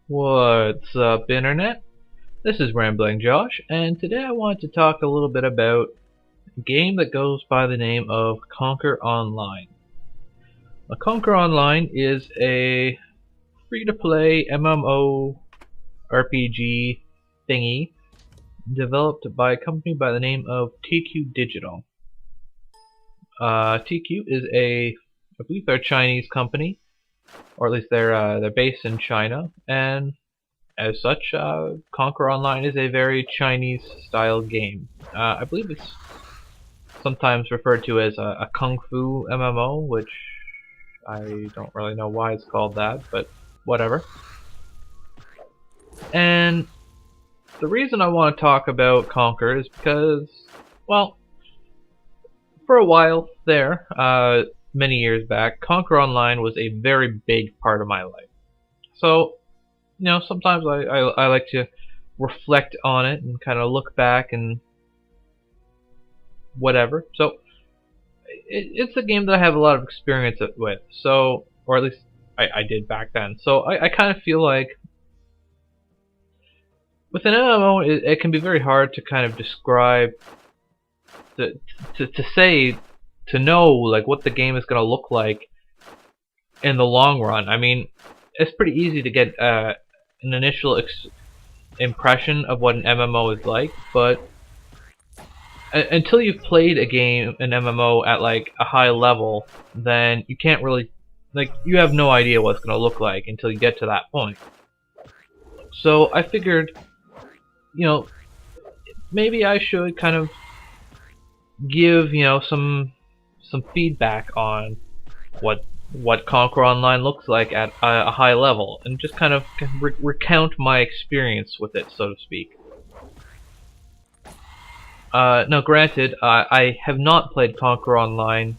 What's up, Internet? This is Rambling Josh, and today I wanted to talk a little bit about a game that goes by the name of Conquer Online. Now, Conquer Online is a free-to-play MMO RPG thingy developed by a company by the name of TQ Digital. TQ is I believe they're a Chinese company, or at least they're based in China, and as such, Conquer Online is a very Chinese-style game. I believe it's sometimes referred to as a Kung Fu MMO, which I don't really know why it's called that, but whatever. And the reason I want to talk about Conquer is because, well, for a while there, many years back, Conquer Online was a very big part of my life. So, sometimes I like to reflect on it and kind of look back and whatever. So it's a game that I have a lot of experience with. So, or at least I did back then. So I kind of feel like with an MMO, it can be very hard to kind of describe, to say, to know like what the game is going to look like in the long run. I mean, it's pretty easy to get an initial impression of what an MMO is like, but until you've played an MMO at like a high level, then you can't really, like, you have no idea what it's going to look like until you get to that point. So I figured, maybe I should kind of give, some feedback on what Conquer Online looks like at a high level, and just kind of recount my experience with it, so to speak. Now, granted, I have not played Conquer Online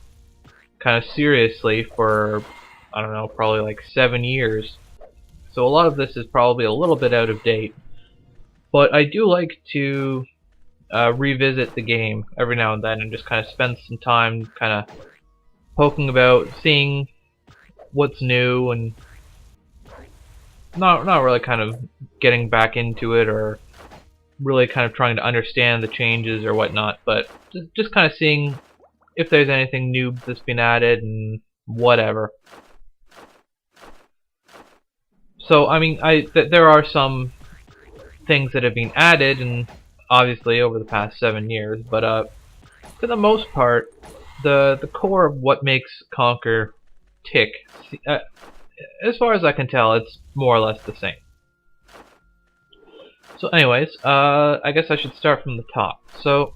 kind of seriously for, I don't know, probably like 7 years. So a lot of this is probably a little bit out of date. But I do like to revisit the game every now and then and just kind of spend some time kind of poking about, seeing what's new, and not really kind of getting back into it or really kind of trying to understand the changes or whatnot, but just kind of seeing if there's anything new that's been added and whatever. So I mean, there are some things that have been added, and obviously over the past 7 years, but for the most part, the core of what makes Conquer tick, as far as I can tell, it's more or less the same. So anyways, I guess I should start from the top. So,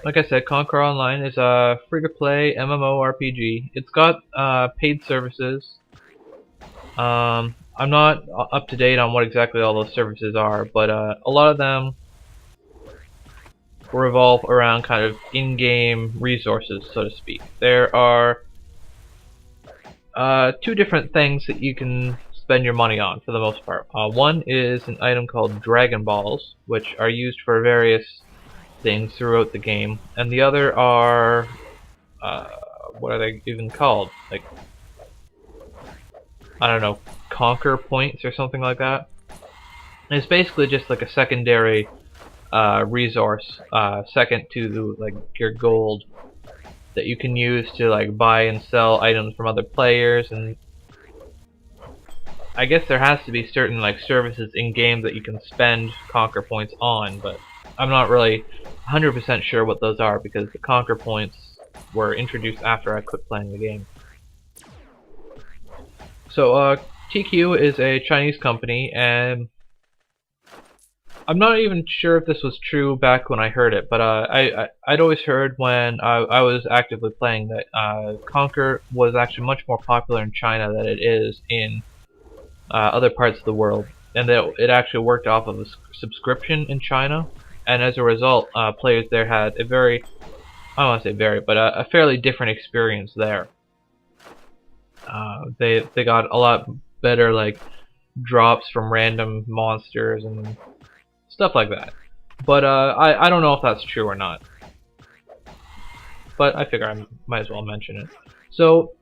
like I said, Conquer Online is a free-to-play MMORPG. It's got paid services. I'm not up to date on what exactly all those services are, but a lot of them revolve around kind of in-game resources, so to speak. There are two different things that you can spend your money on for the most part. One is an item called Dragon Balls, which are used for various things throughout the game, and the other are what are they even called? Like, I don't know, Conquer Points or something like that. And it's basically just like a secondary resource, second to like your gold, that you can use to like buy and sell items from other players. And I guess there has to be certain like services in game that you can spend Conquer Points on, but I'm not really 100% sure what those are because the Conquer Points were introduced after I quit playing the game. So TQ is a Chinese company, and I'm not even sure if this was true back when I heard it, but I'd always heard when I was actively playing that Conquer was actually much more popular in China than it is in other parts of the world, and that it actually worked off of a subscription in China, and as a result, players there had a very, I don't want to say very, but a fairly different experience there. They got a lot better like drops from random monsters and stuff like that. But I don't know if that's true or not. But I figure I might as well mention it. So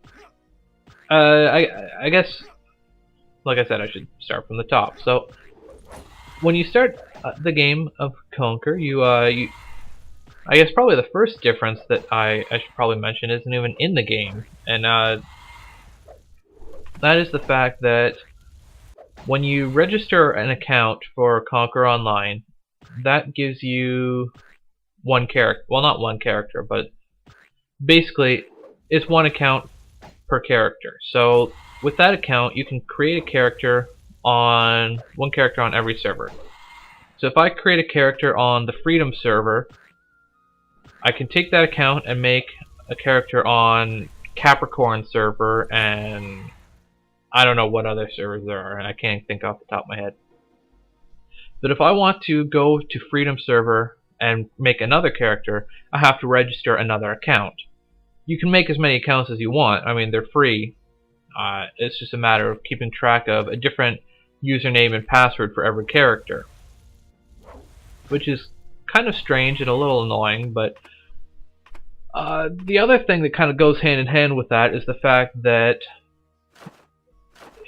I guess like I said, I should start from the top. So when you start the game of Conquer, I guess probably the first difference that I should probably mention isn't even in the game, and that is the fact that when you register an account for Conquer Online, that gives you one character. Well, not one character, but basically it's one account per character. So with that account, you can create a character on one character on every server. So if I create a character on the Freedom server, I can take that account and make a character on Capricorn server, and I don't know what other servers there are, and I can't think off the top of my head. But if I want to go to Freedom server and make another character, I have to register another account. You can make as many accounts as you want. I mean, they're free. It's just a matter of keeping track of a different username and password for every character, which is kind of strange and a little annoying. But the other thing that kind of goes hand in hand with that is the fact that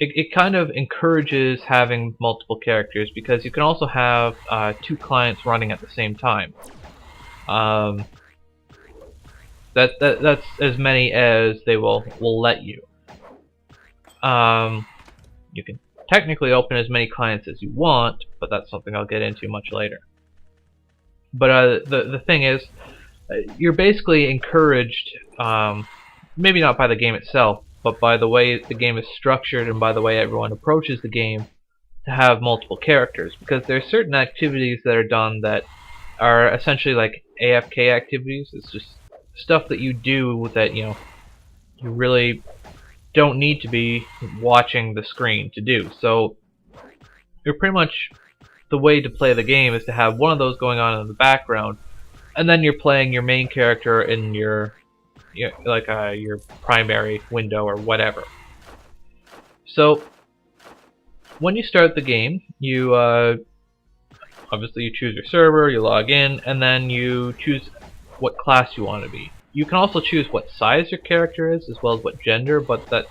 it kind of encourages having multiple characters, because you can also have two clients running at the same time. That's as many as they will let you. You can technically open as many clients as you want, but that's something I'll get into much later. But the thing is, you're basically encouraged, maybe not by the game itself, but by the way the game is structured and by the way everyone approaches the game, to have multiple characters, because there are certain activities that are done that are essentially like AFK activities. It's just stuff that you do that, you really don't need to be watching the screen to do. So you're pretty much, the way to play the game is to have one of those going on in the background, and then you're playing your main character in your primary window or whatever. So when you start the game, you obviously you choose your server, you log in, and then you choose what class you want to be. You can also choose what size your character is, as well as what gender, but that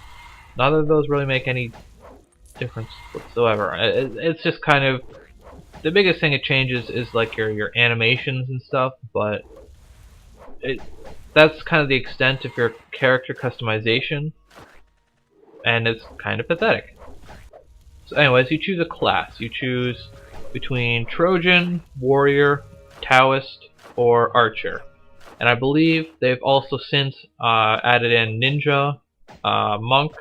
neither of those really make any difference whatsoever. It's just kind of, the biggest thing it changes is like your animations and stuff, but that's kind of the extent of your character customization, and it's kind of pathetic. So anyways, you choose a class. You choose between Trojan, Warrior, Taoist, or Archer. And I believe they've also since added in Ninja, Monk.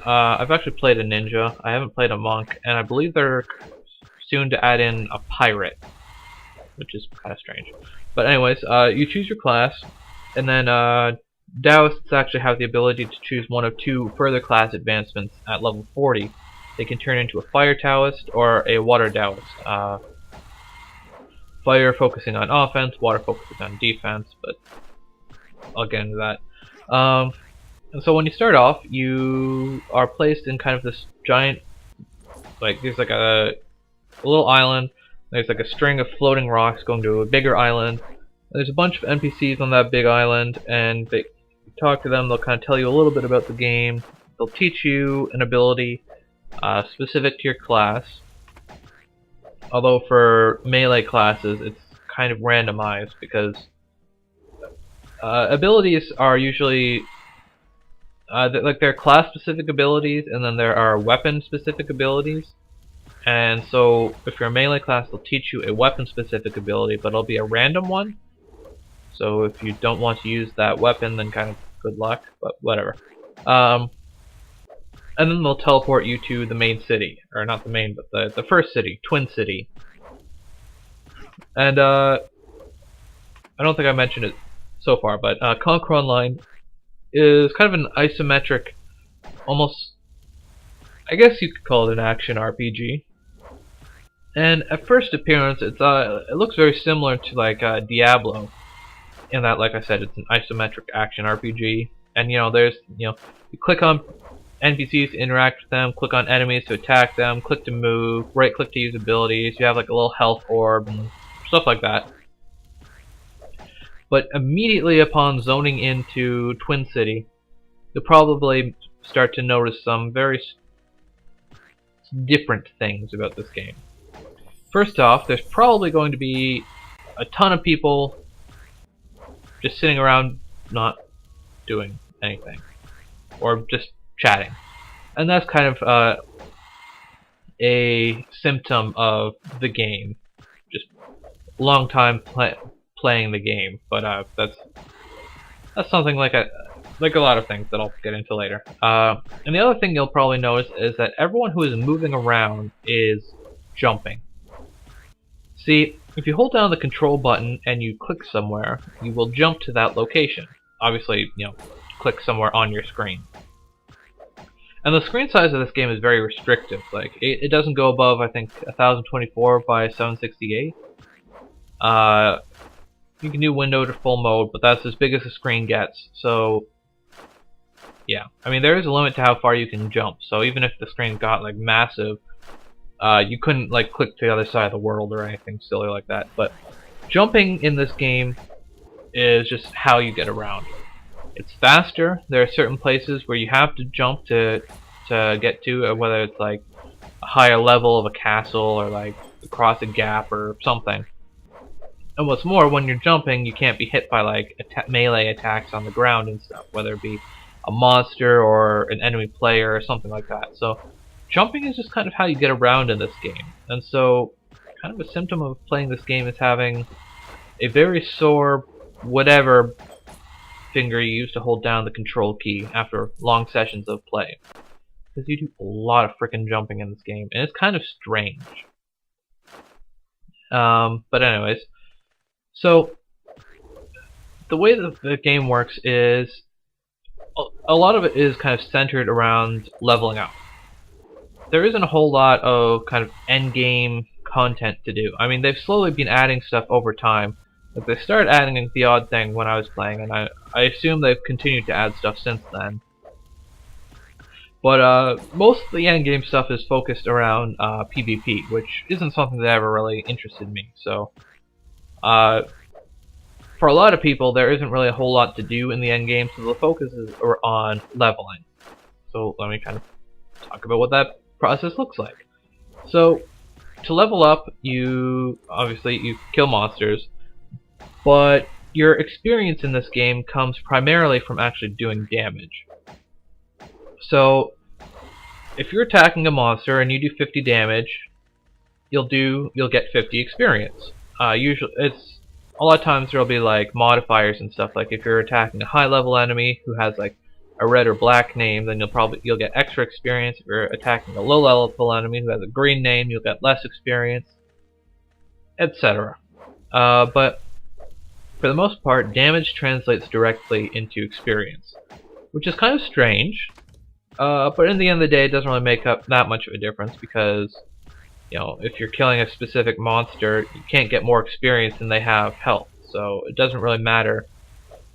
I've actually played a Ninja. I haven't played a Monk, and I believe they're soon to add in a Pirate, which is kind of strange. But anyways, you choose your class, and then Taoists actually have the ability to choose one of two further class advancements at level 40. They can turn into a Fire Taoist or a Water Taoist. Fire focusing on offense, water focusing on defense, but I'll get into that. And so when you start off, you are placed in kind of this giant, like, there's like a little island, there's like a string of floating rocks going to a bigger island. There's a bunch of NPCs on that big island, and they talk to them, they'll kind of tell you a little bit about the game. They'll teach you an ability specific to your class. Although for melee classes, it's kind of randomized, because abilities are usually they're class-specific abilities, and then there are weapon-specific abilities. And so, if you're a melee class, they'll teach you a weapon-specific ability, but it'll be a random one. So if you don't want to use that weapon, then kind of good luck, but whatever. And then they'll teleport you to the main city, or not the main, but the first city, Twin City. And I don't think I mentioned it so far, but Conquer Online is kind of an isometric, almost, I guess you could call it an action RPG. And at first appearance, it looks very similar to like Diablo, in that, like I said, it's an isometric action RPG. And there's you click on NPCs to interact with them, click on enemies to attack them, click to move, right click to use abilities. You have like a little health orb and stuff like that. But immediately upon zoning into Twin City, you'll probably start to notice some very different things about this game. First off, there's probably going to be a ton of people just sitting around not doing anything, or just chatting. And that's kind of a symptom of the game. Just long time playing the game, but that's something like a lot of things that I'll get into later. And the other thing you'll probably notice is that everyone who is moving around is jumping. See, if you hold down the control button and you click somewhere, you will jump to that location. Obviously, click somewhere on your screen. And the screen size of this game is very restrictive. Like, it doesn't go above, I think, 1024 by 768. You can do window to full mode, but that's as big as the screen gets. So, yeah. I mean, there is a limit to how far you can jump. So even if the screen got, like, massive, you couldn't, like, click to the other side of the world or anything silly like that. But jumping in this game is just how you get around. It's faster. There are certain places where you have to jump to get to, whether it's like a higher level of a castle or like across a gap or something. And what's more, when you're jumping, you can't be hit by like melee attacks on the ground and stuff, whether it be a monster or an enemy player or something like that. So jumping is just kind of how you get around in this game. And so kind of a symptom of playing this game is having a very sore whatever finger you use to hold down the control key after long sessions of play. Because you do a lot of frickin' jumping in this game, and it's kind of strange. But anyways, so the way that the game works is a lot of it is kind of centered around leveling up. There isn't a whole lot of kind of end-game content to do. I mean, they've slowly been adding stuff over time. Like, they started adding the odd thing when I was playing, and I assume they've continued to add stuff since then. But most of the endgame stuff is focused around PvP, which isn't something that ever really interested me. So, for a lot of people, there isn't really a whole lot to do in the endgame, so the focus is on leveling. So let me kind of talk about what that process looks like. So, to level up, you kill monsters. But your experience in this game comes primarily from actually doing damage. So, if you're attacking a monster and you do 50 damage, you'll get 50 experience. Usually, it's a lot of times there'll be like modifiers and stuff. Like if you're attacking a high-level enemy who has like a red or black name, then you'll get extra experience. If you're attacking a low-level enemy who has a green name, you'll get less experience, etc. But for the most part, damage translates directly into experience, which is kind of strange, but in the end of the day, it doesn't really make up that much of a difference because, if you're killing a specific monster, you can't get more experience than they have health, so it doesn't really matter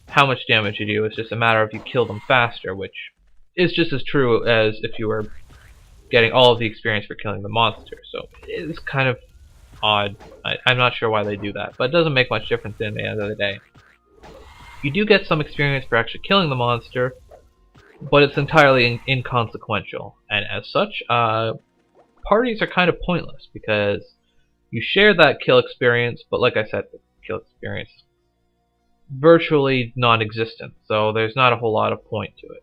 how much damage you do. It's just a matter of you kill them faster, which is just as true as if you were getting all of the experience for killing the monster. So it's kind of odd. I'm not sure why they do that, but it doesn't make much difference in the end of the day. You do get some experience for actually killing the monster, but it's entirely inconsequential, and as such, parties are kind of pointless because you share that kill experience, but like I said, the kill experience is virtually non-existent, so there's not a whole lot of point to it.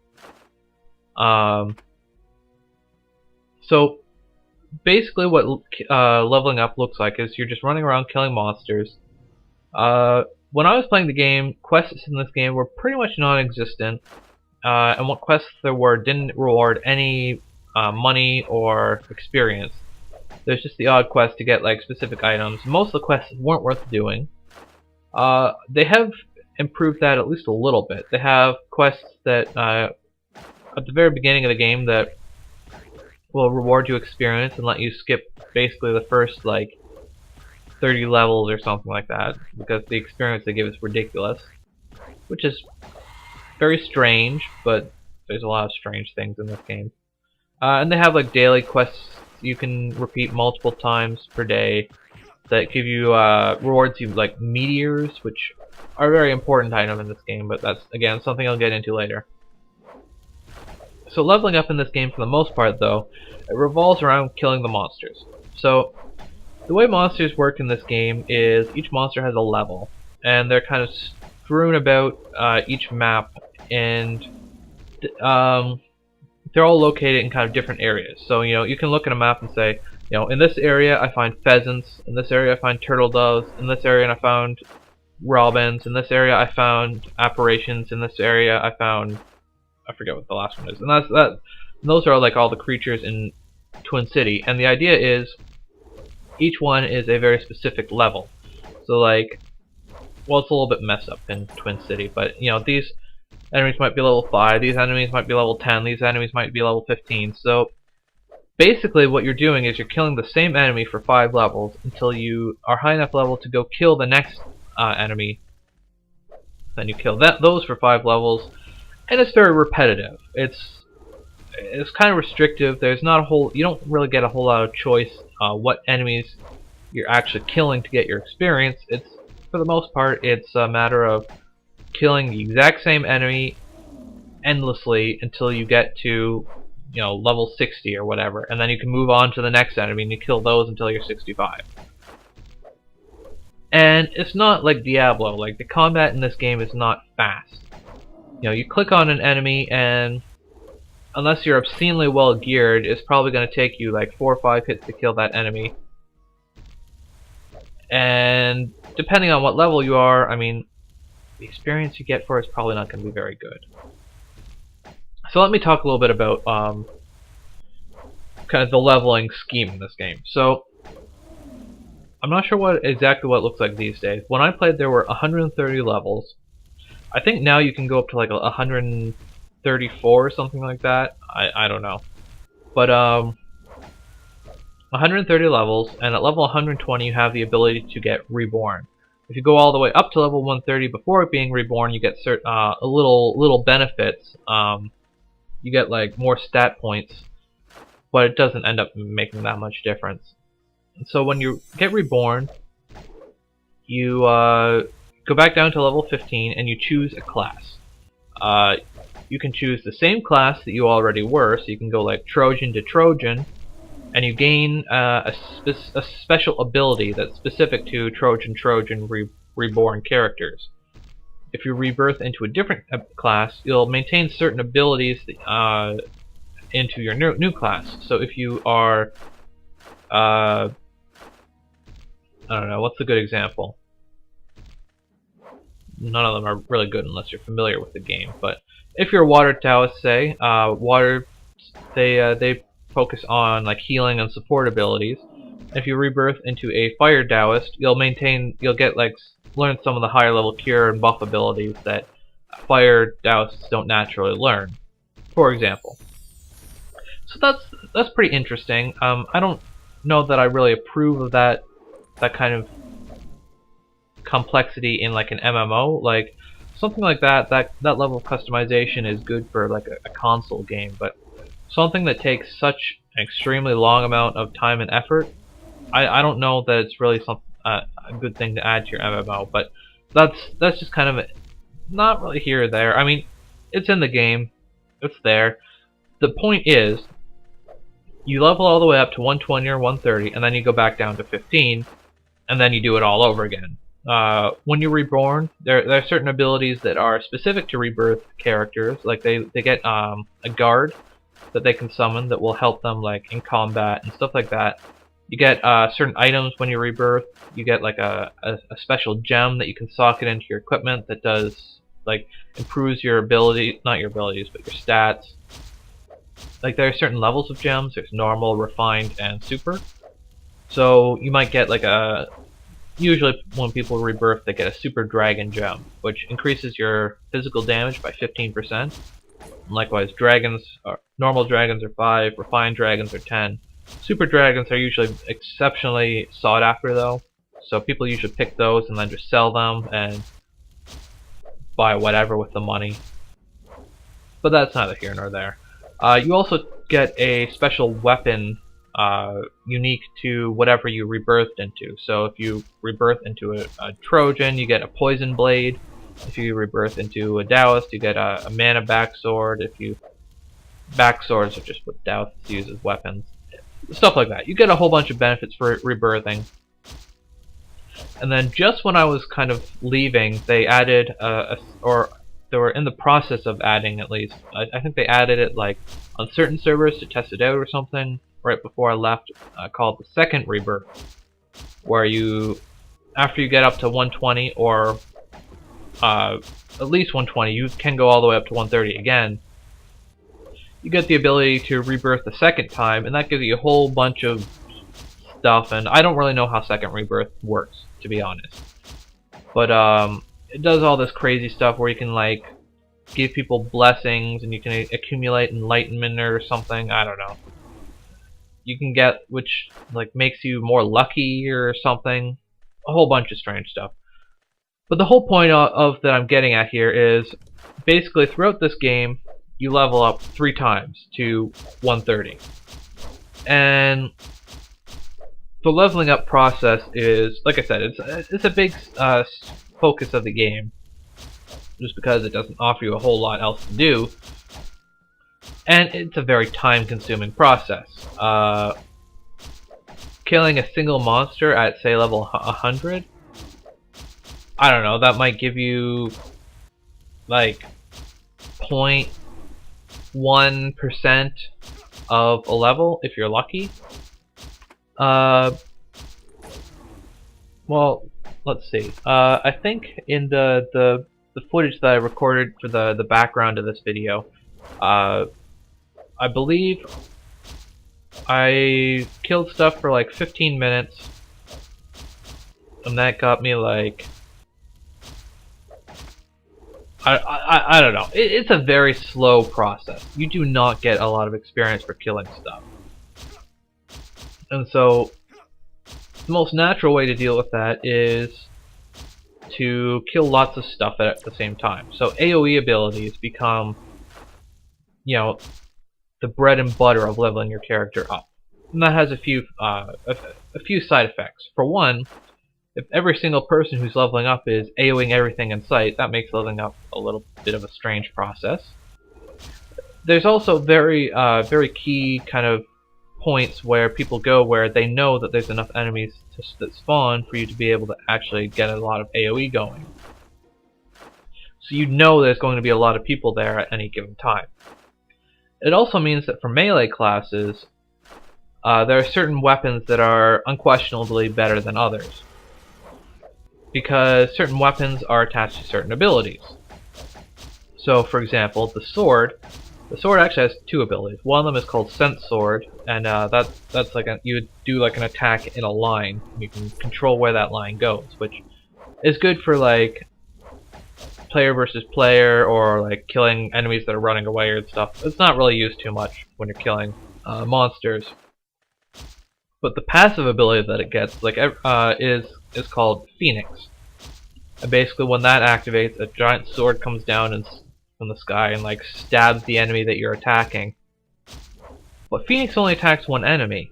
So basically what leveling up looks like is you're just running around killing monsters. When I was playing the game, quests in this game were pretty much non-existent, and what quests there were didn't reward any money or experience. There's just the odd quest to get like specific items. Most of the quests weren't worth doing. They have improved that at least a little bit. They have quests that at the very beginning of the game that will reward you experience and let you skip basically the first like 30 levels or something like that, because the experience they give is ridiculous, which is very strange, but there's a lot of strange things in this game. And they have like daily quests you can repeat multiple times per day that give you rewards you like meteors, which are a very important item in this game, but that's again something I'll get into later. So leveling up in this game, for the most part, though, it revolves around killing the monsters. So the way monsters work in this game is each monster has a level, and they're kind of strewn about each map, and they're all located in kind of different areas. So you can look at a map and say, in this area I find pheasants, in this area I find turtle doves, in this area I found robins, in this area I found apparitions, in this area I found, I forget what the last one is, and those are like all the creatures in Twin City, and the idea is each one is a very specific level. So like, well, it's a little bit messed up in Twin City, but these enemies might be level 5, these enemies might be level 10, these enemies might be level 15. So basically what you're doing is you're killing the same enemy for 5 levels until you are high enough level to go kill the next enemy. Then you kill those for 5 levels, and it's very repetitive. It's kind of restrictive. There's not a whole, you don't really get a whole lot of choice what enemies you're actually killing to get your experience. It's, for the most part, it's a matter of killing the exact same enemy endlessly until you get to level 60 or whatever, and then you can move on to the next enemy and you kill those until you're 65. And it's not like Diablo. Like, the combat in this game is not fast. You click on an enemy, and unless you're obscenely well geared, it's probably going to take you like 4 or 5 hits to kill that enemy. And depending on what level you are, I mean, the experience you get for it is probably not going to be very good. So let me talk a little bit about kind of the leveling scheme in this game. So I'm not sure exactly what it looks like these days. When I played, there were 130 levels. I think now you can go up to like 134 or something like that. I don't know. But 130 levels, and at level 120 you have the ability to get reborn. If you go all the way up to level 130 before being reborn, you get little benefits. You get like more stat points, but it doesn't end up making that much difference. And so when you get reborn, you go back down to level 15 and you choose a class. You can choose the same class that you already were, so you can go like Trojan to Trojan, and you gain a special ability that's specific to Trojan reborn characters. If you rebirth into a different class, you'll maintain certain abilities into your new class. So if you are, I don't know, what's a good example? None of them are really good unless you're familiar with the game. But if you're a water Taoist, say, they focus on like healing and support abilities. If you rebirth into a fire Taoist, you'll get like learn some of the higher level cure and buff abilities that fire Taoists don't naturally learn, for example. So that's pretty interesting. I don't know that I really approve of that kind of complexity in like an MMO. Like something like that level of customization is good for like a console game, but something that takes such an extremely long amount of time and effort, I don't know that it's really a good thing to add to your MMO. But that's just kind of not really here or there. I mean, it's in the game, it's there. The point is, you level all the way up to 120 or 130, and then you go back down to 15, and then you do it all over again. When you're reborn, there are certain abilities that are specific to rebirth characters. Like they get a guard that they can summon that will help them like in combat and stuff like that. You get certain items when you rebirth. You get like a special gem that you can socket into your equipment that does like improves your ability, not your abilities, but your stats. Like there are certain levels of gems. There's normal, refined, and super. So you might get like usually when people rebirth, they get a super dragon gem, which increases your physical damage by 15%. And likewise, normal dragons are 5, refined dragons are 10. Super dragons are usually exceptionally sought after though, so people usually pick those and then just sell them and buy whatever with the money. But that's neither here nor there. You also get a special weapon unique to whatever you rebirthed into. So if you rebirth into a Trojan, you get a poison blade. If you rebirth into a Taoist, you get a mana back sword. If you back swords are just what Daoists use as weapons. Stuff like that. You get a whole bunch of benefits for rebirthing. And then just when I was kind of leaving, they added, or they were in the process of adding at least. I think they added it like on certain servers to test it out or something right before I left, called the second rebirth, where you, after you get up to 120 or at least 120, you can go all the way up to 130 again. You get the ability to rebirth the second time, and that gives you a whole bunch of stuff, and I don't really know how second rebirth works, to be honest. But it does all this crazy stuff where you can like give people blessings and you can accumulate enlightenment or something, I don't know. You can get, which like makes you more lucky or something. A whole bunch of strange stuff. But the whole point of that I'm getting at here is basically throughout this game you level up 3 times to 130. And the leveling up process is, like I said, it's a big focus of the game, just because it doesn't offer you a whole lot else to do, and it's a very time-consuming process. Killing a single monster at, say, level 100, I don't know, that might give you like 0.1% of a level if you're lucky. Well, let's see. I think in the footage that I recorded for the background of this video, I believe I killed stuff for like 15 minutes, and that got me like, I don't know. It's a very slow process. You do not get a lot of experience for killing stuff. And so, the most natural way to deal with that is to kill lots of stuff at the same time. So AoE abilities become, you know, the bread and butter of leveling your character up. And that has a few side effects. For one, if every single person who's leveling up is AoEing everything in sight, that makes leveling up a little bit of a strange process. There's also very key kind of points where people go where they know that there's enough enemies that spawn for you to be able to actually get a lot of AoE going. So you know there's going to be a lot of people there at any given time. It also means that for melee classes, there are certain weapons that are unquestionably better than others, because certain weapons are attached to certain abilities. So, for example, the sword actually has 2 abilities. One of them is called Sense Sword, and that's like you would do like an attack in a line. You can control where that line goes, which is good for like player versus player, or like killing enemies that are running away and stuff. It's not really used too much when you're killing monsters. But the passive ability that it gets, like, is called Phoenix. And basically, when that activates, a giant sword comes down from the sky and like stabs the enemy that you're attacking. But Phoenix only attacks one enemy,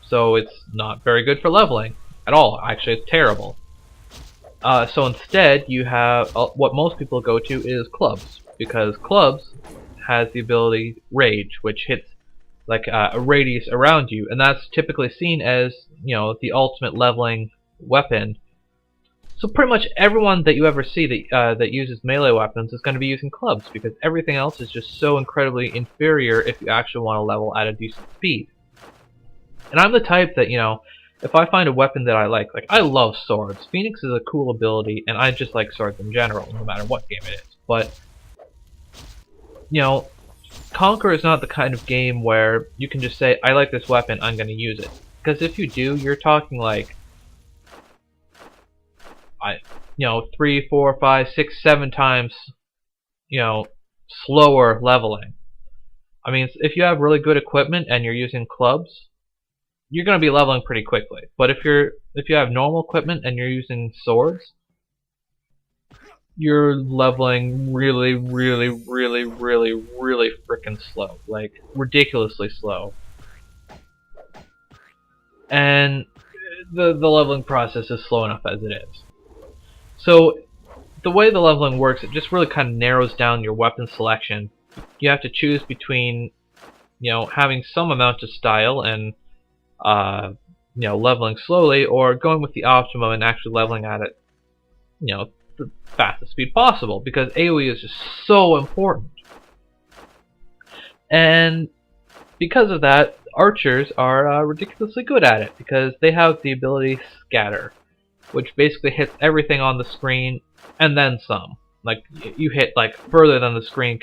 so it's not very good for leveling at all. Actually, it's terrible. So instead, you have what most people go to is clubs, because clubs has the ability Rage, which hits like a radius around you, and that's typically seen as, you know, the ultimate leveling weapon. So pretty much everyone that you ever see that uses melee weapons is going to be using clubs, because everything else is just so incredibly inferior if you actually want to level at a decent speed. And I'm the type that, you know, if I find a weapon that I like I love swords. Phoenix is a cool ability, and I just like swords in general, no matter what game it is. But, you know, Conquer is not the kind of game where you can just say, I like this weapon, I'm going to use it. Because if you do, you're talking like, 3, 4, 5, 6, 7 times, slower leveling. I mean, if you have really good equipment and you're using clubs, you're going to be leveling pretty quickly. But if you have normal equipment and you're using swords, you're leveling really, really, really, really, really freaking slow. Like, ridiculously slow. And the leveling process is slow enough as it is. So, the way the leveling works, it just really kind of narrows down your weapon selection you have to choose between, having some amount of style and leveling slowly, or going with the optimum and actually leveling at it, the fastest speed possible, because AoE is just so important. And because of that, archers are ridiculously good at it, because they have the ability Scatter, which basically hits everything on the screen and then some. Like, you hit like further than the screen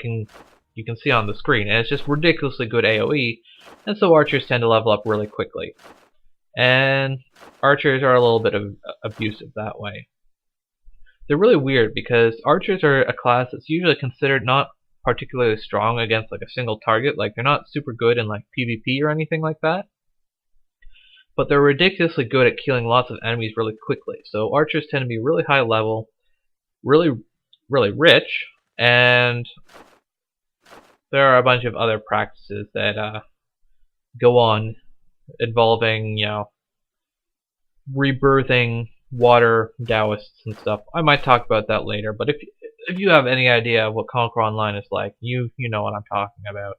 you can see on the screen, and it's just ridiculously good AoE, and so archers tend to level up really quickly. And archers are a little bit abusive that way. They're really weird because archers are a class that's usually considered not particularly strong against like a single target. Like, they're not super good in like PvP or anything like that, but they're ridiculously good at killing lots of enemies really quickly. So archers tend to be really high level, really rich, and there are a bunch of other practices that go on involving, rebirthing water Taoists and stuff. I might talk about that later, but if you have any idea of what Conquer Online is like, you know what I'm talking about.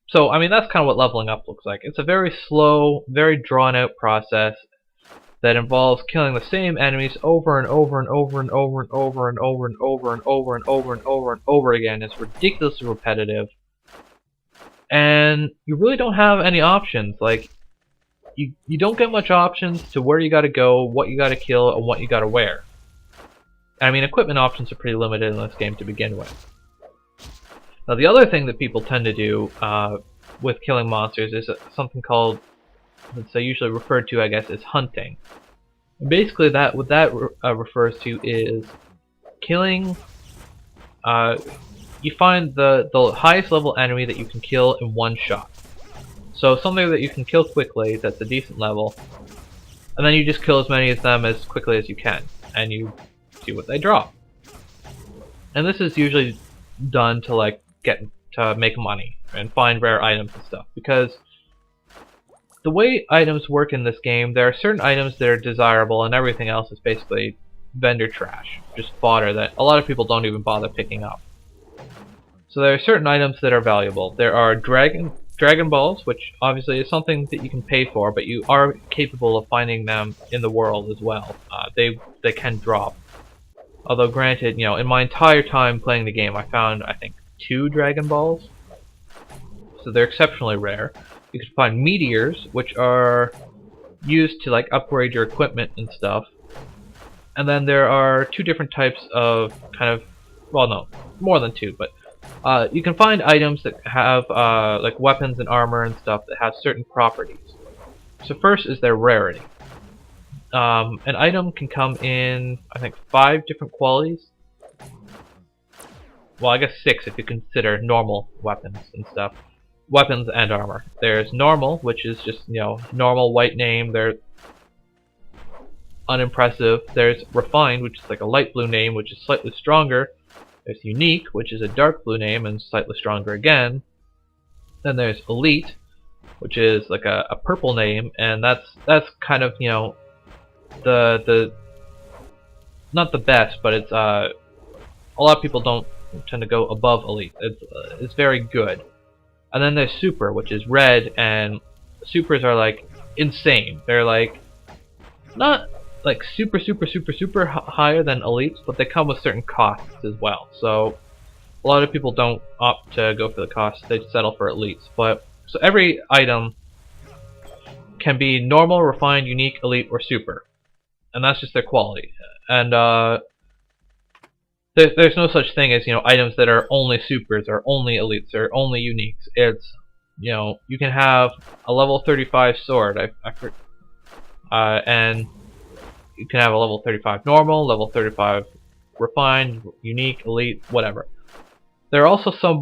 So, I mean, that's kind of what leveling up looks like. It's a very slow, very drawn-out process that involves killing the same enemies over and over and over and over and over and over and over and over and over and over and over again. It's ridiculously repetitive, and you really don't have any options. Like, you don't get much options to where you gotta go, what you gotta kill, and what you gotta wear. I mean, equipment options are pretty limited in this game to begin with. Now, the other thing that people tend to do with killing monsters is something called, that's usually referred to, I guess, as hunting. And basically, what that refers to is killing. You find the highest level enemy that you can kill in one shot. So something that you can kill quickly, that's a decent level, and then you just kill as many of them as quickly as you can, and you see what they drop. And this is usually done to like to make money and find rare items and stuff, because the way items work in this game, there are certain items that are desirable and everything else is basically vendor trash, just fodder that a lot of people don't even bother picking up. So there are certain items that are valuable. There are Dragon Balls, which obviously is something that you can pay for, but you are capable of finding them in the world as well. They can drop. Although granted, in my entire time playing the game, I found, I think, 2 Dragon Balls. So they're exceptionally rare. You can find meteors, which are used to like upgrade your equipment and stuff. And then there are 2 different types of well, no, more than 2, but you can find items that have like weapons and armor and stuff that have certain properties. So first is their rarity. An item can come in, I think, 5 different qualities. Well, I guess 6 if you consider normal weapons and stuff. Weapons and armor. There's normal, which is just, normal white name. They're unimpressive. There's refined, which is like a light blue name, which is slightly stronger. There's unique, which is a dark blue name and slightly stronger again. Then there's elite, which is like a purple name, and that's kind of, the not the best, but it's a lot of people don't tend to go above elite. It's very good. And then there's super, which is red, and supers are like insane. They're like not like super higher than elites, but they come with certain costs as well. So a lot of people don't opt to go for the costs; they settle for elites. But so every item can be normal, refined, unique, elite, or super, and that's just their quality. And there's no such thing as items that are only supers or only elites or only uniques. It's you can have a level 35 sword, and you can have a level 35 normal, level 35 refined, unique, elite, whatever. There are also some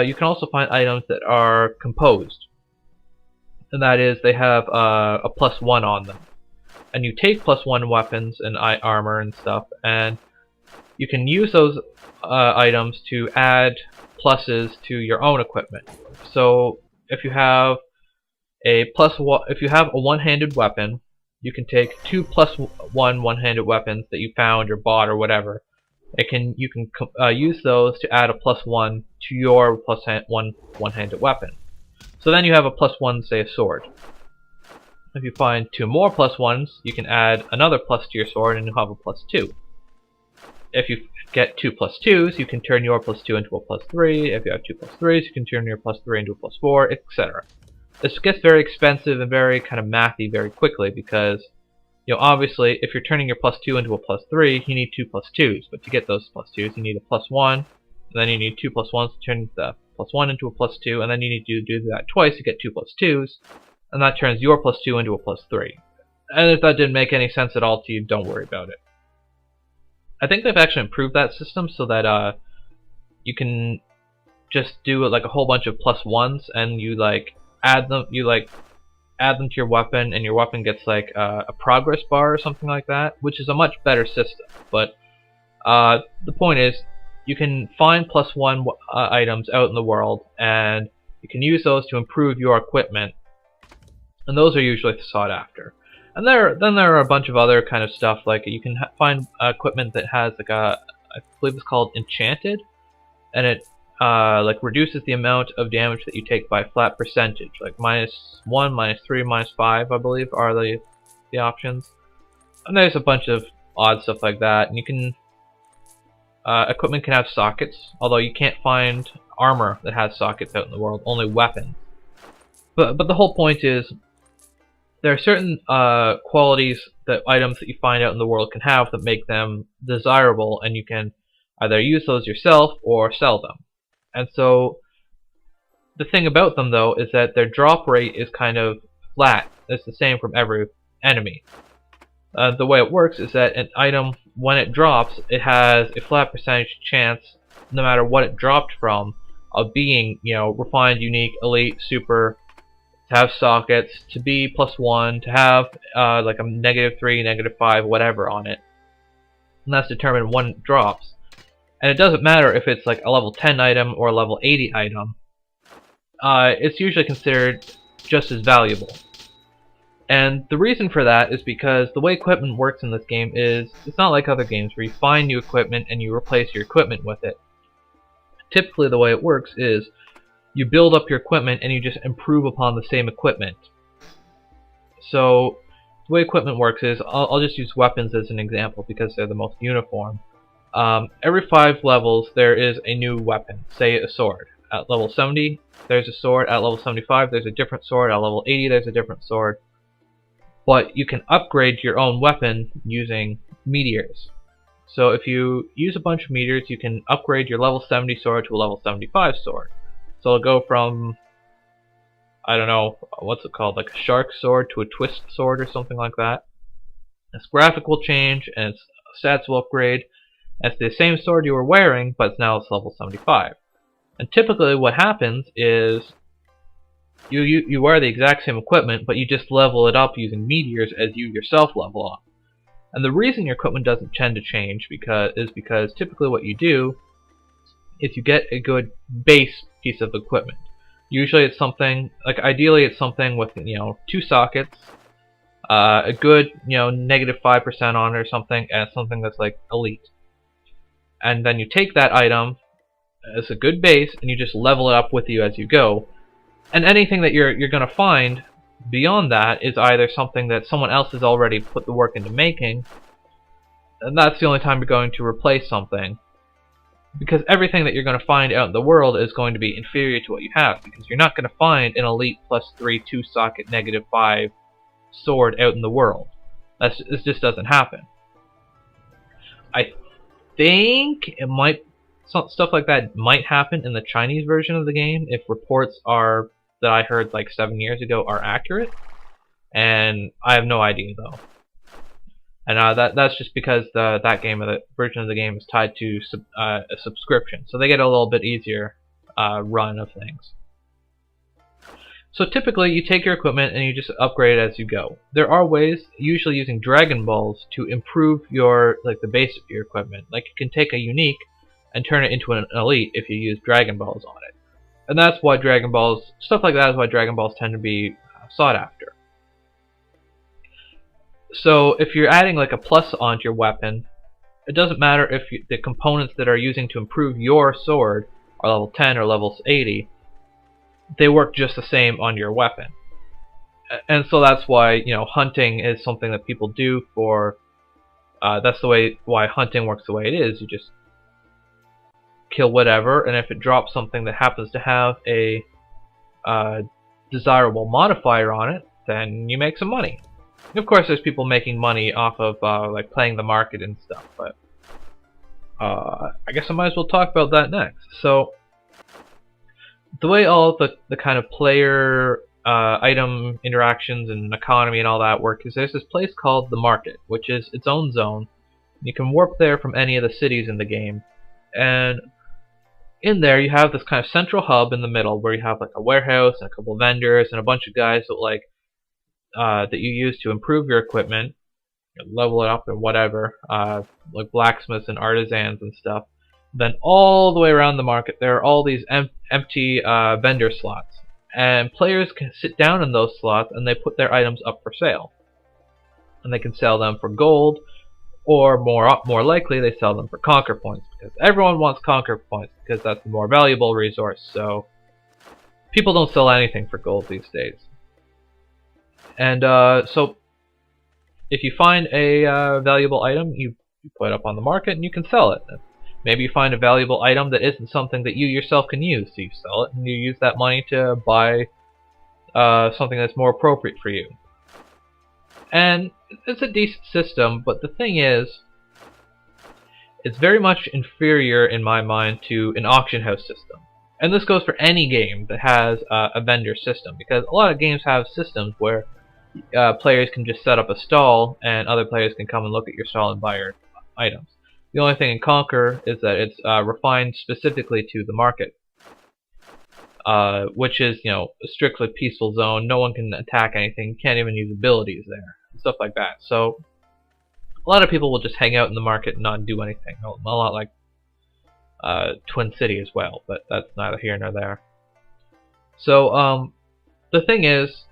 you can also find items that are composed, and that is they have a +1 on them, and you take +1 weapons and armor and stuff, and you can use those items to add pluses to your own equipment. So if you have a one-handed weapon, you can take 2 +1 one-handed weapons that you found or bought or whatever, You can use those to add a +1 to your one-handed weapon. So then you have a +1, say, a sword. If you find 2 more +1s, you can add another plus to your sword and you'll have a +2. If you get 2 +2s, you can turn your +2 into a +3. If you have 2 +3s, you can turn your +3 into a +4, etc. This gets very expensive and very kind of mathy very quickly because, obviously, if you're turning your +2 into a +3, you need 2 +2s. But to get those +2s, you need a +1, and then you need 2 +1s to turn the +1 into a +2, and then you need to do that twice to get 2 +2s, and that turns your +2 into a +3. And if that didn't make any sense at all to you, don't worry about it. I think they've actually improved that system so that you can just do like a whole bunch of +1s, and you add them to your weapon, and your weapon gets like a progress bar or something like that, which is a much better system. But the point is, you can find +1 items out in the world, and you can use those to improve your equipment, and those are usually sought after. And then there are a bunch of other kind of stuff, like you can find equipment that has like I believe it's called enchanted, and it like reduces the amount of damage that you take by a flat percentage, like -1, -3, -5, I believe are the options. And there's a bunch of odd stuff like that. And you can equipment can have sockets, although you can't find armor that has sockets out in the world, only weapons. But the whole point is, there are certain qualities that items that you find out in the world can have that make them desirable, and you can either use those yourself or sell them. And so the thing about them, though, is that their drop rate is kind of flat. It's the same from every enemy. The way it works is that an item, when it drops, it has a flat percentage chance, no matter what it dropped from, of being, refined, unique, elite, super, to have sockets, to be +1, to have like a -3, -5, whatever on it. And that's determined when it drops. And it doesn't matter if it's like a level 10 item or a level 80 item. It's usually considered just as valuable. And the reason for that is because the way equipment works in this game is, it's not like other games where you find new equipment and you replace your equipment with it. Typically the way it works is, you build up your equipment and you just improve upon the same equipment. So the way equipment works is, I'll just use weapons as an example because they're the most uniform. Every 5 levels there is a new weapon, say a sword. At level 70 there's a sword, at level 75 there's a different sword, at level 80 there's a different sword. But you can upgrade your own weapon using meteors. So if you use a bunch of meteors, you can upgrade your level 70 sword to a level 75 sword. So it'll go from, I don't know, what's it called, like a shark sword to a twist sword or something like that. Its graphic will change, and its stats will upgrade. It's the same sword you were wearing, but now it's level 75. And typically what happens is, you wear the exact same equipment, but you just level it up using meteors as you yourself level up. And the reason your equipment doesn't tend to change is because typically what you do is you get a good base piece of equipment. Usually it's something, like ideally it's something with 2 sockets, a good -5% on it or something, and something that's like elite. And then you take that item as a good base and you just level it up with you as you go. And anything that you're gonna find beyond that is either something that someone else has already put the work into making, and that's the only time you're going to replace something. Because everything that you're going to find out in the world is going to be inferior to what you have, because you're not going to find an elite +3 2-socket -5 sword out in the world. This just doesn't happen. I think it might, stuff like that might happen in the Chinese version of the game if reports that I heard like 7 years ago are accurate, and I have no idea though. And that's just because the version of the game is tied to a subscription, so they get a little bit easier run of things. So typically, you take your equipment and you just upgrade it as you go. There are ways, usually using Dragon Balls, to improve the base of your equipment. Like you can take a unique and turn it into an elite if you use Dragon Balls on it. And that's why stuff like that is why Dragon Balls tend to be sought after. So if you're adding like a plus onto your weapon, it doesn't matter if the components that are using to improve your sword are level 10 or level 80. They work just the same on your weapon. And so that's why, you know, hunting is something that people do for. That's the way why hunting works the way it is. You just kill whatever, and if it drops something that happens to have a desirable modifier on it, then you make some money. And of course, there's people making money off of like playing the market and stuff, but I guess I might as well talk about that next. So, the way all the kind of player item interactions and economy and all that work is there's this place called the market, which is its own zone. You can warp there from any of the cities in the game, and in there you have this kind of central hub in the middle where you have like a warehouse and a couple of vendors and a bunch of guys that like that you use to improve your equipment, level it up and whatever, like blacksmiths and artisans and stuff. Then all the way around the market there are all these empty vendor slots, and players can sit down in those slots and they put their items up for sale, and they can sell them for gold, or more likely they sell them for conquer points, because everyone wants conquer points because that's the more valuable resource. So people don't sell anything for gold these days. And so if you find a valuable item, you put it up on the market and you can sell it. Maybe you find a valuable item that isn't something that you yourself can use, so you sell it and you use that money to buy something that's more appropriate for you. And it's a decent system, but the thing is, it's very much inferior in my mind to an auction house system. And this goes for any game that has a vendor system, because a lot of games have systems where players can just set up a stall and other players can come and look at your stall and buy your items. The only thing in Conquer is that it's refined specifically to the market, which is, you know, a strictly peaceful zone. No one can attack anything. You can't even use abilities there, stuff like that. So a lot of people will just hang out in the market and not do anything. A lot like Twin City as well, but that's neither here nor there. So the thing is,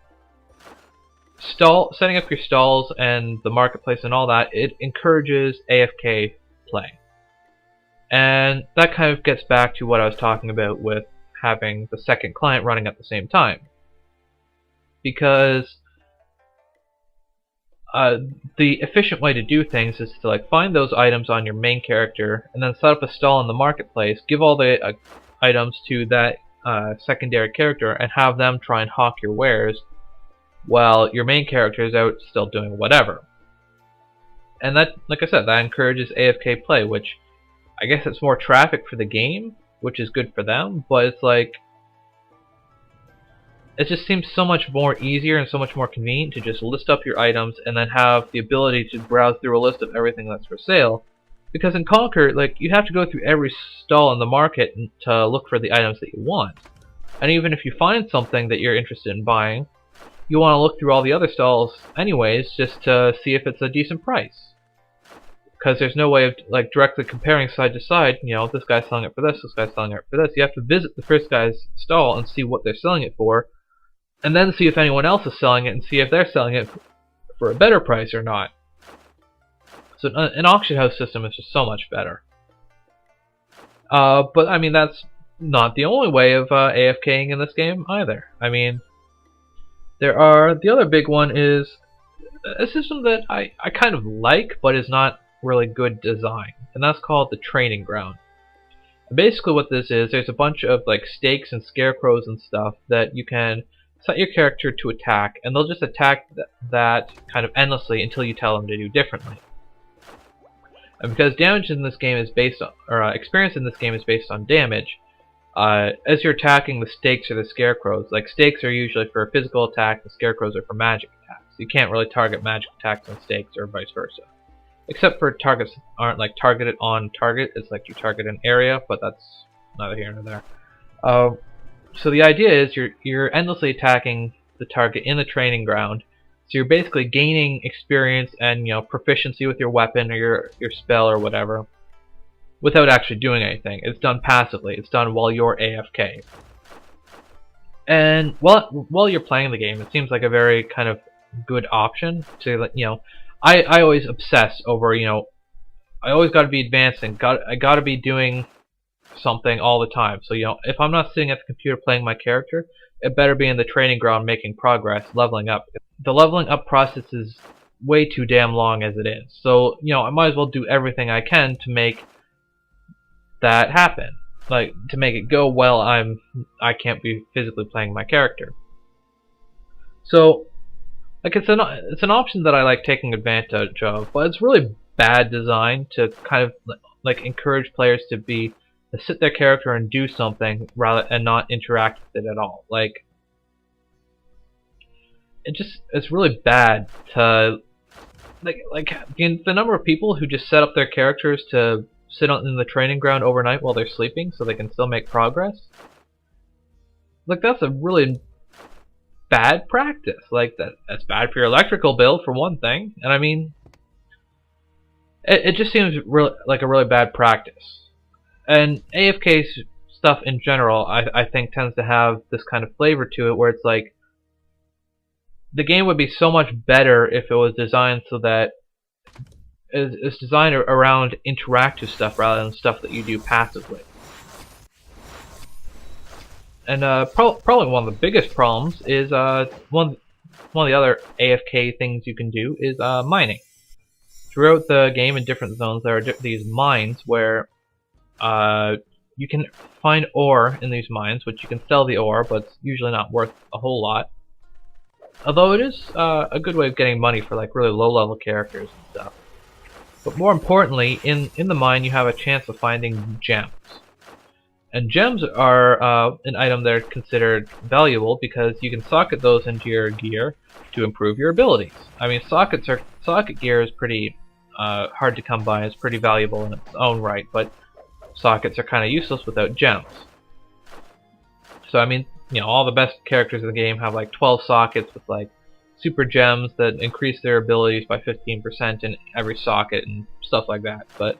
setting up your stalls and the marketplace and all that, it encourages AFK play. And that kind of gets back to what I was talking about with having the second client running at the same time. Because the efficient way to do things is to like find those items on your main character and then set up a stall in the marketplace, give all the items to that secondary character and have them try and hawk your wares while your main character is out still doing whatever. And that, like I said, that encourages AFK play, which I guess it's more traffic for the game, which is good for them, but it's like, it just seems so much more easier and so much more convenient to just list up your items and then have the ability to browse through a list of everything that's for sale. Because in Conquer, like, you have to go through every stall in the market to look for the items that you want. And even if you find something that you're interested in buying, you want to look through all the other stalls anyways, just to see if it's a decent price. Because there's no way of like directly comparing side to side. You know, this guy's selling it for this guy's selling it for this. You have to visit the first guy's stall and see what they're selling it for, and then see if anyone else is selling it and see if they're selling it for a better price or not. So an auction house system is just so much better. But I mean, that's not the only way of AFKing in this game either. I mean, the other big one is a system that I kind of like, but is not really good design, and that's called the training ground. And basically what this is, there's a bunch of like stakes and scarecrows and stuff that you can set your character to attack, and they'll just attack that kind of endlessly until you tell them to do differently. And because damage in this game is based on, or experience in this game is based on damage, as you're attacking the stakes or the scarecrows, like stakes are usually for a physical attack, the scarecrows are for magic attacks. You can't really target magic attacks on stakes or vice versa. Except for targets aren't like targeted on target, it's like you target an area, but that's neither here nor there. So the idea is you're endlessly attacking the target in the training ground, so you're basically gaining experience and, you know, proficiency with your weapon or your spell or whatever, without actually doing anything. It's done passively. It's done while you're AFK. And while you're playing the game, it seems like a very kind of good option to, you know, I always obsess over, you know, I always got to be advancing. I got to be doing something all the time. So if I'm not sitting at the computer playing my character, it better be in the training ground making progress, leveling up. The leveling up process is way too damn long as it is. So I might as well do everything I can to make that happen. Like, to make it go well, I can't be physically playing my character. So, like, it's an option that I like taking advantage of, but it's really bad design to kind of like encourage players to sit their character and do something rather and not interact with it at all. Like, it's really bad to like the number of people who just set up their characters to sit in the training ground overnight while they're sleeping so they can still make progress. Like, that's a really bad practice. Like, that's bad for your electrical bill for one thing, and I mean, it just seems like a really bad practice. And AFK stuff in general, I think, tends to have this kind of flavor to it, where it's like, the game would be so much better if it was designed so that it's designed around interactive stuff rather than stuff that you do passively. And probably one of the biggest problems is one of the other AFK things you can do is mining. Throughout the game in different zones, there are these mines where you can find ore in these mines, which you can sell the ore, but it's usually not worth a whole lot. Although it is a good way of getting money for like really low-level characters and stuff. But more importantly, in the mine you have a chance of finding gems. And gems are an item that are considered valuable because you can socket those into your gear to improve your abilities. I mean, socket gear is pretty hard to come by. It's pretty valuable in its own right, but sockets are kind of useless without gems. So I mean, all the best characters in the game have like 12 sockets with like super gems that increase their abilities by 15% in every socket and stuff like that. But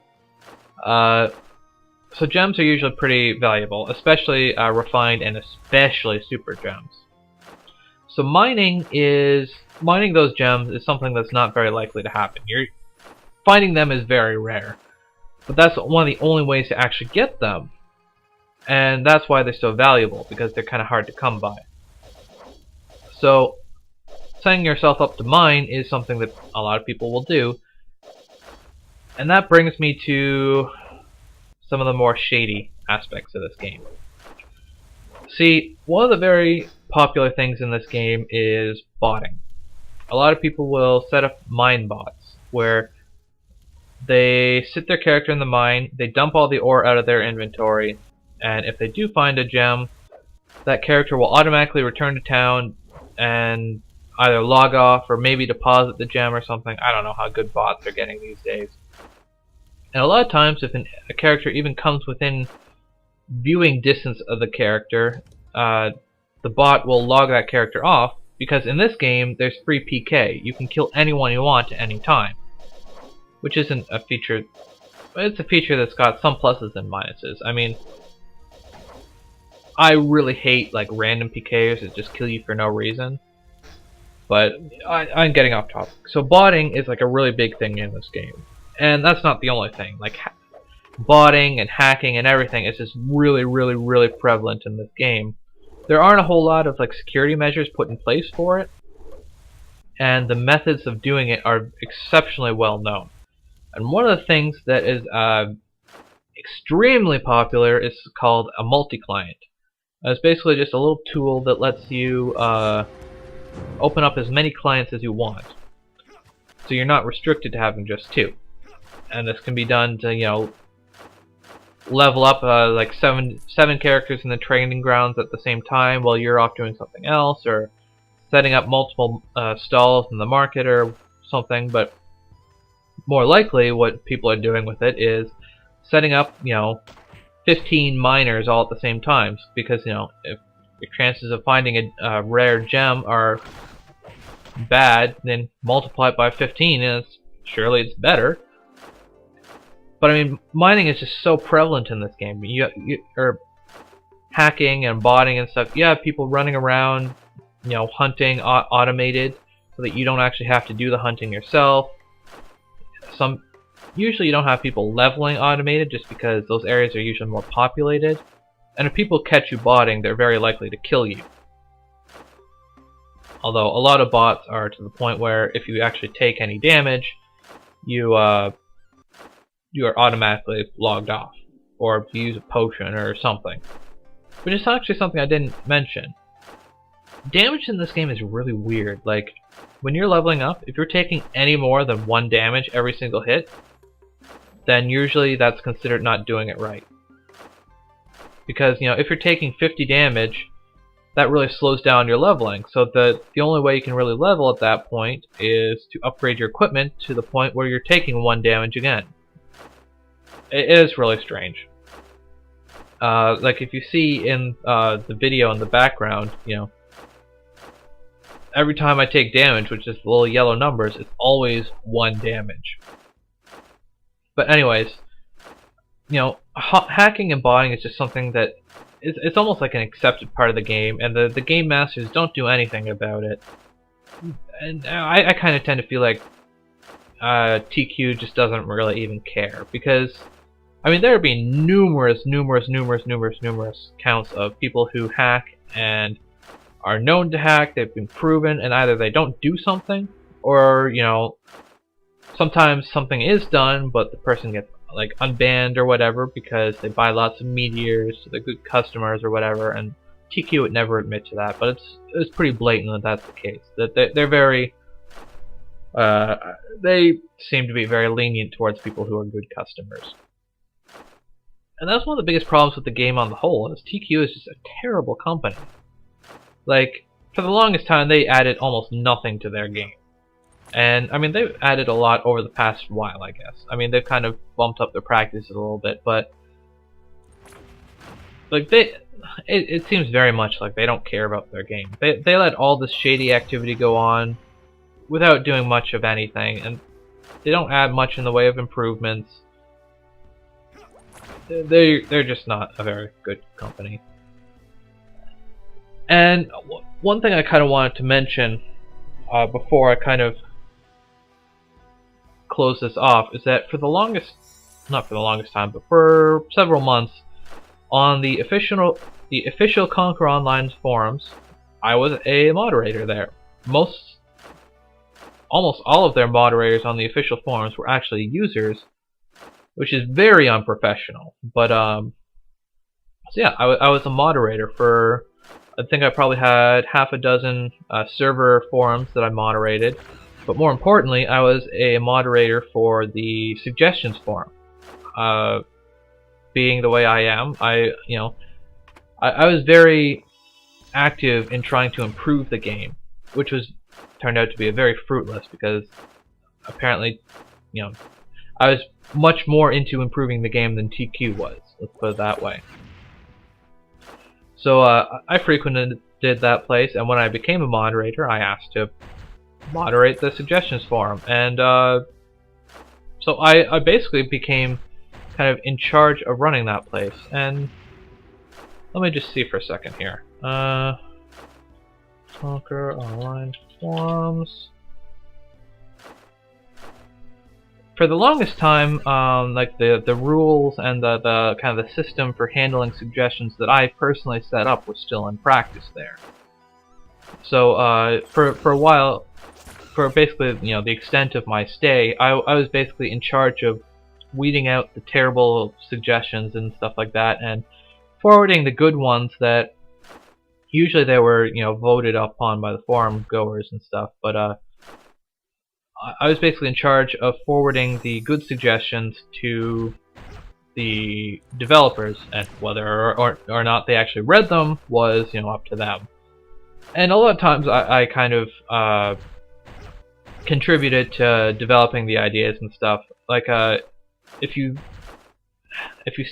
so gems are usually pretty valuable, especially refined and especially super gems. So mining those gems is something that's not very likely to happen. Finding them is very rare, but that's one of the only ways to actually get them. And that's why they're so valuable, because they're kind of hard to come by. So, setting yourself up to mine is something that a lot of people will do. And that brings me to some of the more shady aspects of this game. See, one of the very popular things in this game is botting. A lot of people will set up mine bots, where they sit their character in the mine, they dump all the ore out of their inventory, and if they do find a gem, that character will automatically return to town and either log off or maybe deposit the gem or something. I don't know how good bots are getting these days. And a lot of times, if a character even comes within viewing distance of the character, the bot will log that character off, because in this game, there's free PK. You can kill anyone you want at any time. Which isn't a feature, but it's a feature that's got some pluses and minuses. I mean, I really hate like random PKs that just kill you for no reason. But I'm getting off topic. So botting is like a really big thing in this game. And that's not the only thing. Like, botting and hacking and everything is just really, really, really prevalent in this game. There aren't a whole lot of like security measures put in place for it. And the methods of doing it are exceptionally well known. And one of the things that is extremely popular is called a multi-client. It's basically just a little tool that lets you open up as many clients as you want. So you're not restricted to having just two. And this can be done to, level up like seven characters in the training grounds at the same time while you're off doing something else, or setting up multiple stalls in the market or something. But more likely, what people are doing with it is setting up, 15 miners all at the same time, because, if your chances of finding a rare gem are bad, then multiply it by 15, and surely it's better. But I mean, mining is just so prevalent in this game. Or hacking and botting and stuff. You have people running around, hunting automated, so that you don't actually have to do the hunting yourself. usually you don't have people leveling automated just because those areas are usually more populated. And if people catch you botting, they're very likely to kill you. Although a lot of bots are to the point where if you actually take any damage, you are automatically logged off. Or if you use a potion or something. Which is actually something I didn't mention. Damage in this game is really weird. Like, when you're leveling up, if you're taking any more than 1 damage every single hit, then usually that's considered not doing it right. Because, you know, if you're taking 50 damage, that really slows down your leveling. So the only way you can really level at that point is to upgrade your equipment to the point where you're taking 1 damage again. It is really strange. Like if you see in the video in the background, you know, every time I take damage, which is the little yellow numbers, it's always 1 damage. But anyways, you know, hacking and botting is just something that it's almost like an accepted part of the game, and the game masters don't do anything about it. And I kind of tend to feel like TQ just doesn't really even care, because I mean, there have been numerous counts of people who hack and are known to hack. They've been proven, and either they don't do something, or, you know, sometimes something is done, but the person gets like unbanned or whatever because they buy lots of meteors, so they're good customers or whatever. And TQ would never admit to that, but it's pretty blatant that that's the case. That they're very they seem to be very lenient towards people who are good customers. And that's one of the biggest problems with the game on the whole, is TQ is just a terrible company. Like, for the longest time, they added almost nothing to their game. And, I mean, they've added a lot over the past while, I guess. I mean, they've kind of bumped up their practices a little bit, but like, it seems very much like they don't care about their game. They let all this shady activity go on without doing much of anything, and they don't add much in the way of improvements. They're just not a very good company. And one thing I kind of wanted to mention before I kind of close this off is that for the longest, not for the longest time, but for several months, on the official Conquer Online forums, I was a moderator there. Almost all of their moderators on the official forums were actually users, which is very unprofessional. But so yeah, I was a moderator for, I think I probably had half a dozen server forums that I moderated. But more importantly, I was a moderator for the suggestions forum. Being the way I am, I was very active in trying to improve the game, which turned out to be very fruitless, because apparently, you know, I was much more into improving the game than TQ was. Let's put it that way. So I frequented that place, and when I became a moderator, I asked to moderate the suggestions forum, and so I basically became kind of in charge of running that place. And let me just see for a second here. Conquer Online forums. For the longest time, like the rules and the kind of the system for handling suggestions that I personally set up was still in practice there. So for a while, for basically, you know, the extent of my stay, I was basically in charge of weeding out the terrible suggestions and stuff like that, and forwarding the good ones that usually they were, you know, voted upon by the forum goers and stuff. But I was basically in charge of forwarding the good suggestions to the developers, and whether or not they actually read them was, you know, up to them. And a lot of times I kind of contributed to developing the ideas and stuff. Like if you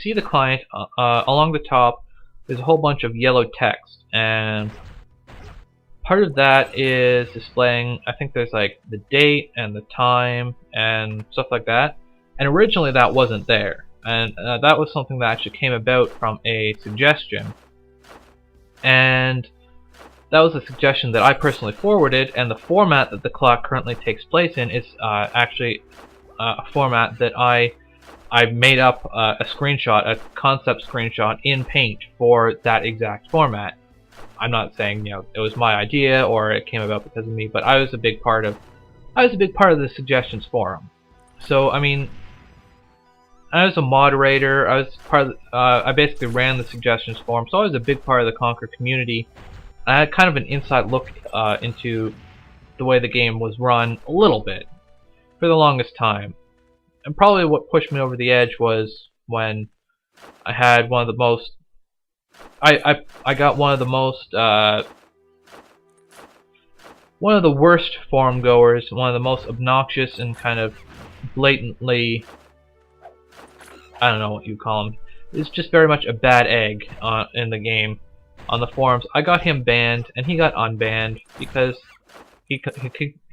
see the client, along the top there's a whole bunch of yellow text, and part of that is displaying, I think there's like the date and the time and stuff like that. And originally that wasn't there, and that was something that actually came about from a suggestion. And that was a suggestion that I personally forwarded, and the format that the clock currently takes place in is actually a format that I made up a screenshot, a concept screenshot in Paint for that exact format. I'm not saying it was my idea or it came about because of me, but I was a big part of the suggestions forum. So I mean, I was a moderator. I was part of I basically ran the suggestions forum, so I was a big part of the Conker community. I had kind of an inside look into the way the game was run a little bit for the longest time. And probably what pushed me over the edge was when I had one of the most I got one of the most one of the worst forum goers, one of the most obnoxious and kind of blatantly, I don't know what you call him. It's just very much a bad egg in the game on the forums. I got him banned and he got unbanned because he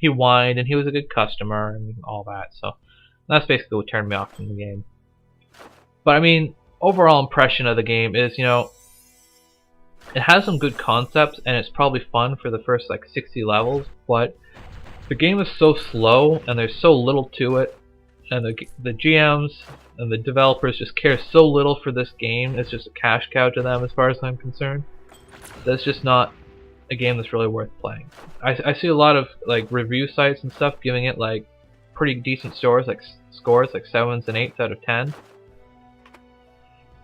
whined and he was a good customer and all that. So that's basically what turned me off from the game. But I mean, overall impression of the game is, it has some good concepts and it's probably fun for the first like 60 levels, but the game is so slow and there's so little to it, and the GMs and the developers just care so little for this game. It's just a cash cow to them as far as I'm concerned. That's just not a game that's really worth playing. I see a lot of like review sites and stuff giving it like pretty decent scores like 7s and 8s out of 10,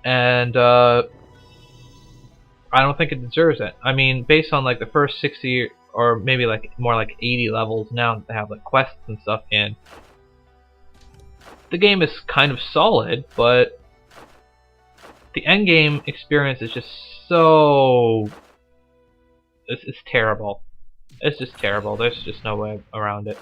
and I don't think it deserves it. I mean, based on like the first 60 or maybe like more like 80 levels now that they have like quests and stuff in, the game is kind of solid, but the end game experience is just so it's terrible. It's just terrible. There's just no way around it.